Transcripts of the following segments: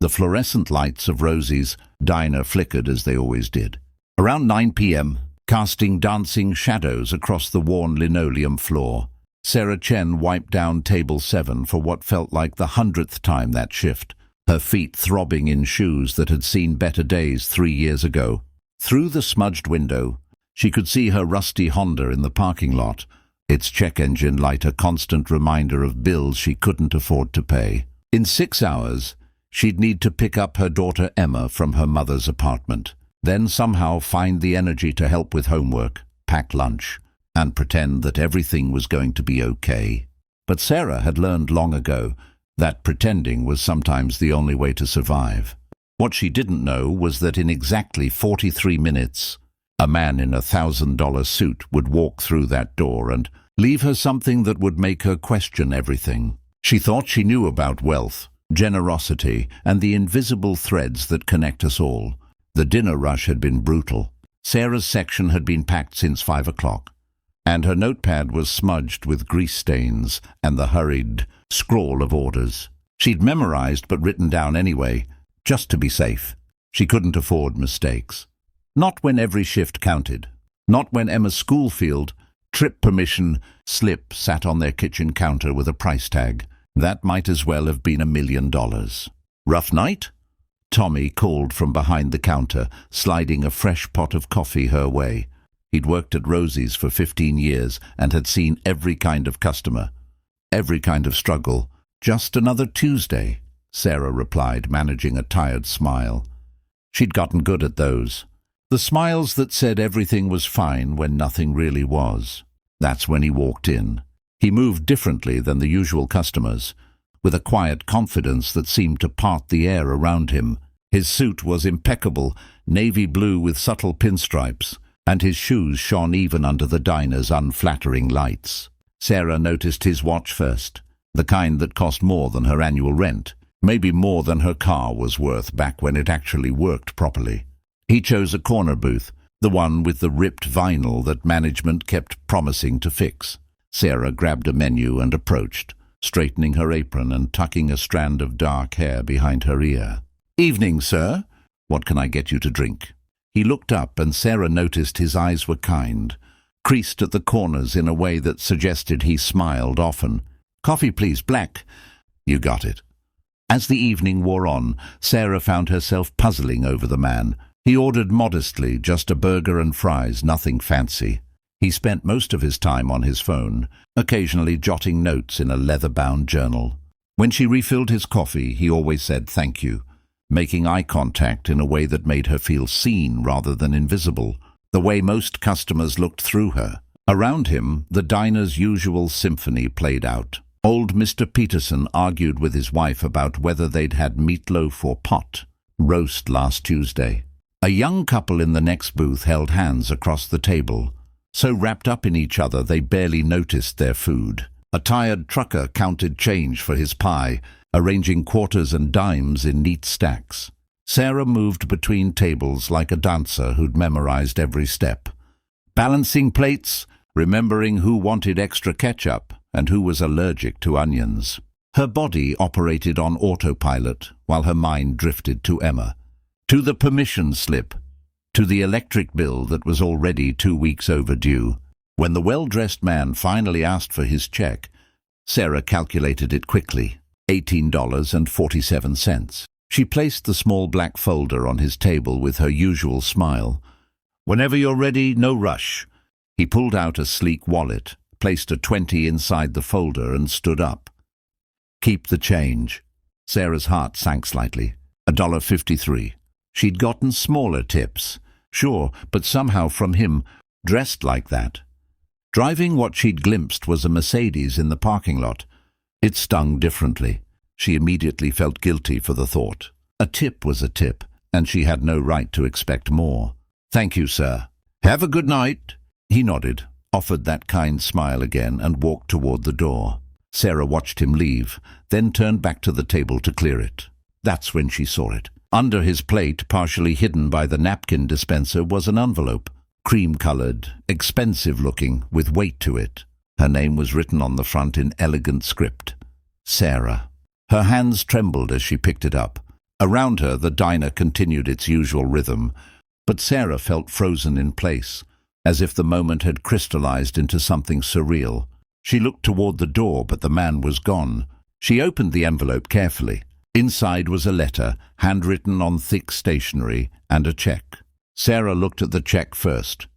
The fluorescent lights of Rosie's diner flickered as they always did. Around 9 p.m., casting dancing shadows across the worn linoleum floor, Sarah Chen wiped down table 7 for what felt like the 100th time that shift, her feet throbbing in shoes that had seen better days 3 years ago. Through the smudged window, she could see her rusty Honda in the parking lot, its check engine light a constant reminder of bills she couldn't afford to pay. In 6 hours, she'd need to pick up her daughter Emma from her mother's apartment, then somehow find the energy to help with homework, pack lunch, and pretend that everything was going to be okay. But Sarah had learned long ago that pretending was sometimes the only way to survive. What she didn't know was that in exactly 43 minutes, a man in a $1,000 suit would walk through that door and leave her something that would make her question everything. She thought she knew about wealth, generosity, and the invisible threads that connect us all. The dinner rush had been brutal. Sarah's section had been packed since 5 o'clock, and her notepad was smudged with grease stains and the hurried scrawl of orders. She'd memorized but written down anyway, just to be safe. She couldn't afford mistakes. Not when every shift counted. Not when Emma's school field trip permission slip sat on their kitchen counter with a price tag. That might as well have been $1 million. Rough night? Tommy called from behind the counter, sliding a fresh pot of coffee her way. He'd worked at Rosie's for 15 years and had seen every kind of customer, every kind of struggle. Just another Tuesday, Sarah replied, managing a tired smile. She'd gotten good at those. The smiles that said everything was fine when nothing really was. That's when he walked in. He moved differently than the usual customers, with a quiet confidence that seemed to part the air around him. His suit was impeccable, navy blue with subtle pinstripes, and his shoes shone even under the diner's unflattering lights. Sarah noticed his watch first, the kind that cost more than her annual rent, maybe more than her car was worth back when it actually worked properly. He chose a corner booth, the one with the ripped vinyl that management kept promising to fix. Sarah grabbed a menu and approached, straightening her apron and tucking a strand of dark hair behind her ear. "Evening, sir. What can I get you to drink?" He looked up, and Sarah noticed his eyes were kind, creased at the corners in a way that suggested he smiled often. "Coffee, please, black." "You got it." As the evening wore on, Sarah found herself puzzling over the man. He ordered modestly, just a burger and fries, nothing fancy. He spent most of his time on his phone, occasionally jotting notes in a leather-bound journal. When she refilled his coffee, he always said thank you, making eye contact in a way that made her feel seen rather than invisible, the way most customers looked through her. Around him, the diner's usual symphony played out. Old Mr. Peterson argued with his wife about whether they'd had meatloaf or pot roast last Tuesday. A young couple in the next booth held hands across the table, so wrapped up in each other they barely noticed their food. A tired trucker counted change for his pie, arranging quarters and dimes in neat stacks. Sarah moved between tables like a dancer who'd memorized every step, balancing plates, remembering who wanted extra ketchup and who was allergic to onions. Her body operated on autopilot while her mind drifted to Emma, to the permission slip, to the electric bill that was already 2 weeks overdue. When the well-dressed man finally asked for his check, Sarah calculated it quickly, $18.47. She placed the small black folder on his table with her usual smile. "Whenever you're ready, no rush." He pulled out a sleek wallet, placed a 20 inside the folder and stood up. "Keep the change." Sarah's heart sank slightly. $1.53. She'd gotten smaller tips, sure, but somehow from him, dressed like that. Driving what she'd glimpsed was a Mercedes in the parking lot. It stung differently. She immediately felt guilty for the thought. A tip was a tip, and she had no right to expect more. "Thank you, sir." "Have a good night." He nodded, offered that kind smile again, and walked toward the door. Sarah watched him leave, then turned back to the table to clear it. That's when she saw it. Under his plate, partially hidden by the napkin dispenser, was an envelope, cream-colored, expensive-looking, with weight to it. Her name was written on the front in elegant script. Sarah. Her hands trembled as she picked it up. Around her, the diner continued its usual rhythm, but Sarah felt frozen in place, as if the moment had crystallized into something surreal. She looked toward the door, but the man was gone. She opened the envelope carefully. Inside was a letter, handwritten on thick stationery, and a check. Sarah looked at the check first,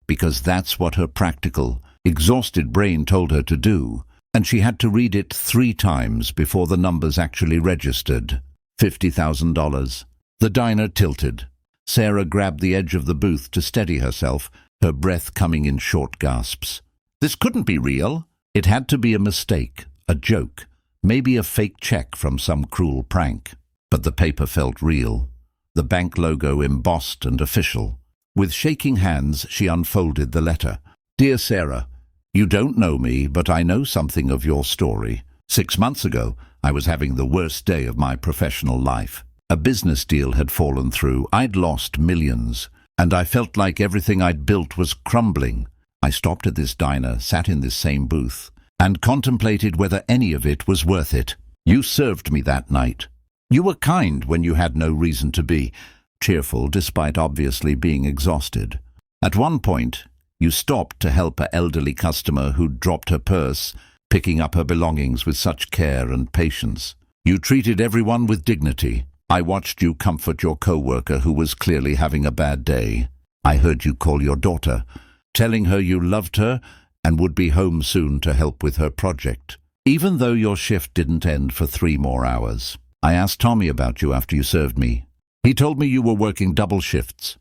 because that's what her practical, exhausted brain told her to do, and she had to read it 3 times before the numbers actually registered. $50,000. The diner tilted. Sarah grabbed the edge of the booth to steady herself, her breath coming in short gasps. This couldn't be real. It had to be a mistake, a joke, maybe a fake check from some cruel prank. But the paper felt real, the bank logo embossed and official. With shaking hands, she unfolded the letter. Dear Sarah, you don't know me, but I know something of your story. 6 months ago, I was having the worst day of my professional life. A business deal had fallen through. I'd lost millions, and I felt like everything I'd built was crumbling. I stopped at this diner, sat in this same booth, and contemplated whether any of it was worth it. You served me that night. You were kind when you had no reason to be, cheerful despite obviously being exhausted. At one point, you stopped to help an elderly customer who'd dropped her purse, picking up her belongings with such care and patience. You treated everyone with dignity. I watched you comfort your co-worker who was clearly having a bad day. I heard you call your daughter, telling her you loved her and would be home soon to help with her project, even though your shift didn't end for 3 more hours. I asked Tommy about you after you served me. He told me you were working double shifts,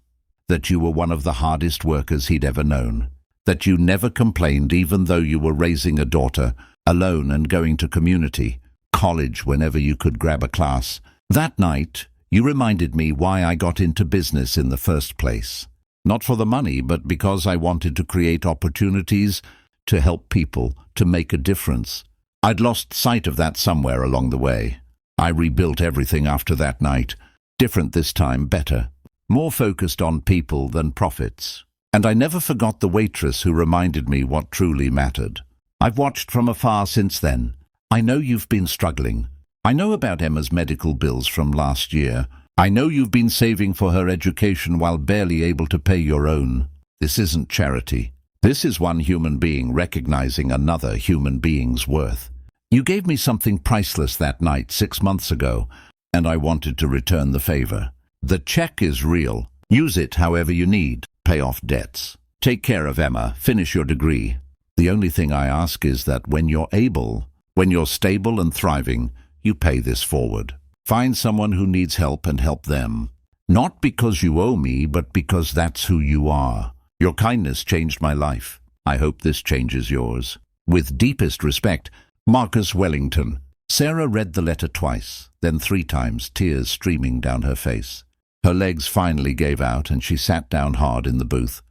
that you were one of the hardest workers he'd ever known, that you never complained even though you were raising a daughter, alone and going to community, college whenever you could grab a class. That night, you reminded me why I got into business in the first place. Not for the money, but because I wanted to create opportunities, to help people, to make a difference. I'd lost sight of that somewhere along the way. I rebuilt everything after that night. Different this time, better. More focused on people than profits. And I never forgot the waitress who reminded me what truly mattered. I've watched from afar since then. I know you've been struggling. I know about Emma's medical bills from last year. I know you've been saving for her education while barely able to pay your own. This isn't charity. This is one human being recognizing another human being's worth. You gave me something priceless that night 6 months ago, and I wanted to return the favor. The check is real. Use it however you need. Pay off debts. Take care of Emma. Finish your degree. The only thing I ask is that when you're able, when you're stable and thriving, you pay this forward. Find someone who needs help and help them. Not because you owe me, but because that's who you are. Your kindness changed my life. I hope this changes yours. With deepest respect, Marcus Wellington. Sarah read the letter twice, then 3 times, tears streaming down her face. Her legs finally gave out and she sat down hard in the booth.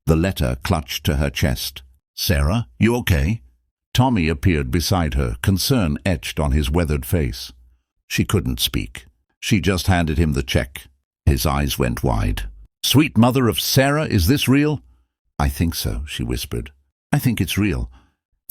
The letter clutched to her chest. Sarah, you okay? Tommy appeared beside her, concern etched on his weathered face. She couldn't speak. She just handed him the check. His eyes went wide. Sweet mother of Sarah, is this real? I think so, she whispered. I think it's real.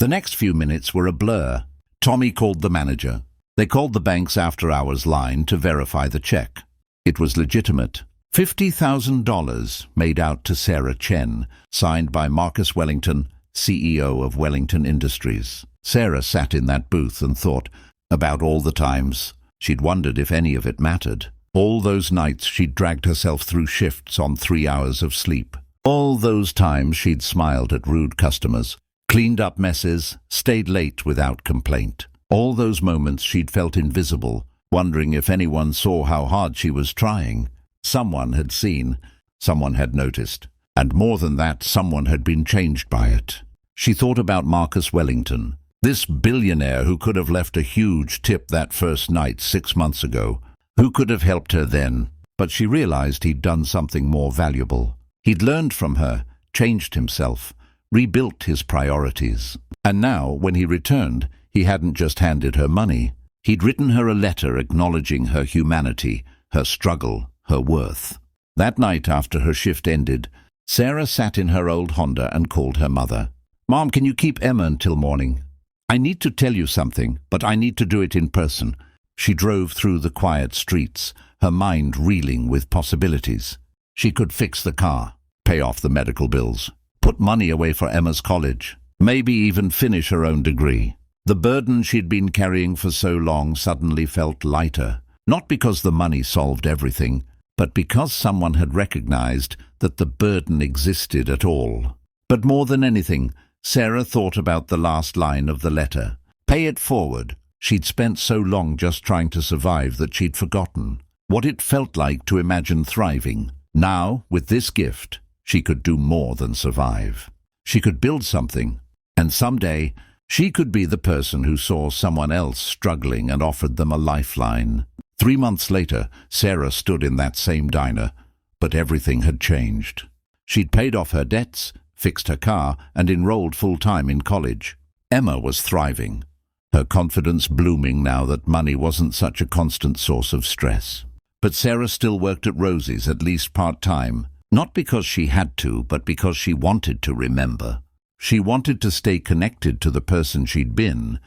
The next few minutes were a blur. Tommy called the manager. They called the bank's after-hours line to verify the check. It was legitimate. $50,000 made out to Sarah Chen, signed by Marcus Wellington, CEO of Wellington Industries. Sarah sat in that booth and thought about all the times she'd wondered if any of it mattered. All those nights she'd dragged herself through shifts on 3 hours of sleep. All those times she'd smiled at rude customers, cleaned up messes, stayed late without complaint. All those moments she'd felt invisible, wondering if anyone saw how hard she was trying. Someone had seen, someone had noticed, and more than that, someone had been changed by it. She thought about Marcus Wellington, this billionaire who could have left a huge tip that first night 6 months ago, who could have helped her then. But she realized he'd done something more valuable. He'd learned from her, changed himself, rebuilt his priorities. And now, when he returned, he hadn't just handed her money. He'd written her a letter acknowledging her humanity, her struggle, her worth. That night after her shift ended, Sarah sat in her old Honda and called her mother. Mom, can you keep Emma until morning? I need to tell you something, but I need to do it in person. She drove through the quiet streets, her mind reeling with possibilities. She could fix the car, pay off the medical bills, put money away for Emma's college, maybe even finish her own degree. The burden she'd been carrying for so long suddenly felt lighter, not because the money solved everything, but because someone had recognized that the burden existed at all. But more than anything, Sarah thought about the last line of the letter. Pay it forward. She'd spent so long just trying to survive that she'd forgotten what it felt like to imagine thriving. Now, with this gift, she could do more than survive. She could build something, and someday she could be the person who saw someone else struggling and offered them a lifeline. 3 months later, Sarah stood in that same diner, but everything had changed. She'd paid off her debts, fixed her car, and enrolled full-time in college. Emma was thriving, her confidence blooming now that money wasn't such a constant source of stress. But Sarah still worked at Rosie's, at least part-time, not because she had to, but because she wanted to remember. She wanted to stay connected to the person she'd been,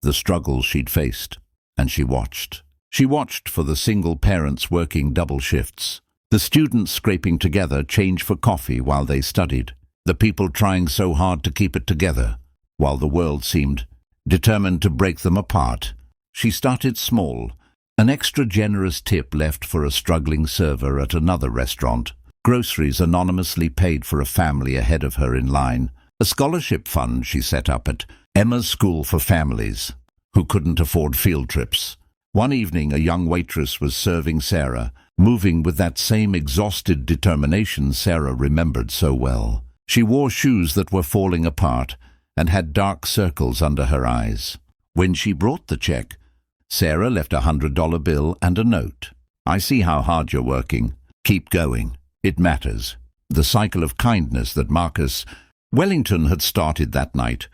the struggles she'd faced, and she watched. She watched for the single parents working double shifts, the students scraping together change for coffee while they studied, the people trying so hard to keep it together, while the world seemed determined to break them apart. She started small, an extra generous tip left for a struggling server at another restaurant, groceries anonymously paid for a family ahead of her in line, a scholarship fund she set up at Emma's School for Families who couldn't afford field trips. One evening, a young waitress was serving Sarah, moving with that same exhausted determination Sarah remembered so well. She wore shoes that were falling apart and had dark circles under her eyes. When she brought the check, Sarah left a $100 bill and a note. I see how hard you're working. Keep going. It matters. The cycle of kindness that Marcus Wellington had started that night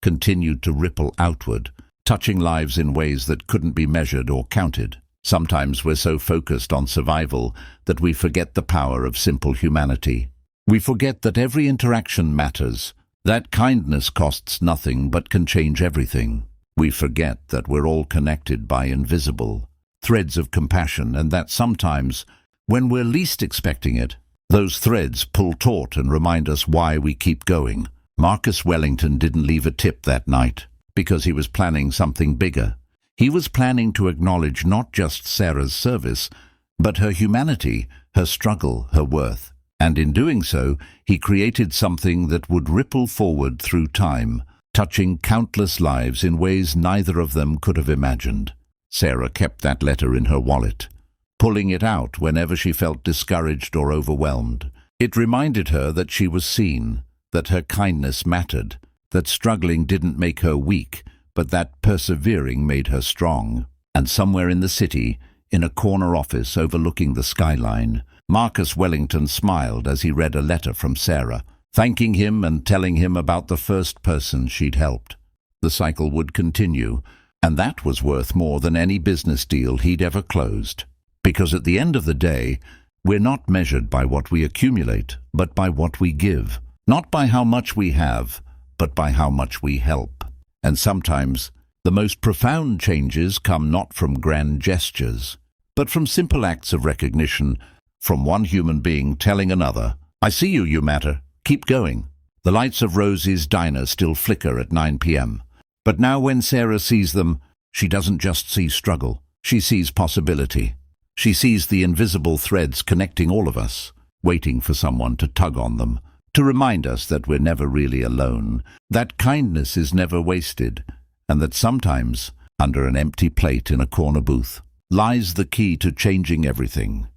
continued to ripple outward, touching lives in ways that couldn't be measured or counted. Sometimes we're so focused on survival that we forget the power of simple humanity. We forget that every interaction matters, that kindness costs nothing but can change everything. We forget that we're all connected by invisible threads of compassion, and that sometimes, when we're least expecting it, those threads pull taut and remind us why we keep going. Marcus Wellington didn't leave a tip that night because he was planning something bigger. He was planning to acknowledge not just Sarah's service, but her humanity, her struggle, her worth. And in doing so, he created something that would ripple forward through time, touching countless lives in ways neither of them could have imagined. Sarah kept that letter in her wallet, pulling it out whenever she felt discouraged or overwhelmed. It reminded her that she was seen, that her kindness mattered, that struggling didn't make her weak, but that persevering made her strong. And somewhere in the city, in a corner office overlooking the skyline, Marcus Wellington smiled as he read a letter from Sarah, thanking him and telling him about the first person she'd helped. The cycle would continue, and that was worth more than any business deal he'd ever closed. Because at the end of the day, we're not measured by what we accumulate, but by what we give. Not by how much we have, but by how much we help. And sometimes, the most profound changes come not from grand gestures, but from simple acts of recognition, from one human being telling another, I see you, you matter. Keep going. The lights of Rosie's diner still flicker at 9 p.m. But now when Sarah sees them, she doesn't just see struggle. She sees possibility. She sees the invisible threads connecting all of us, waiting for someone to tug on them, to remind us that we're never really alone, that kindness is never wasted, and that sometimes, under an empty plate in a corner booth, lies the key to changing everything.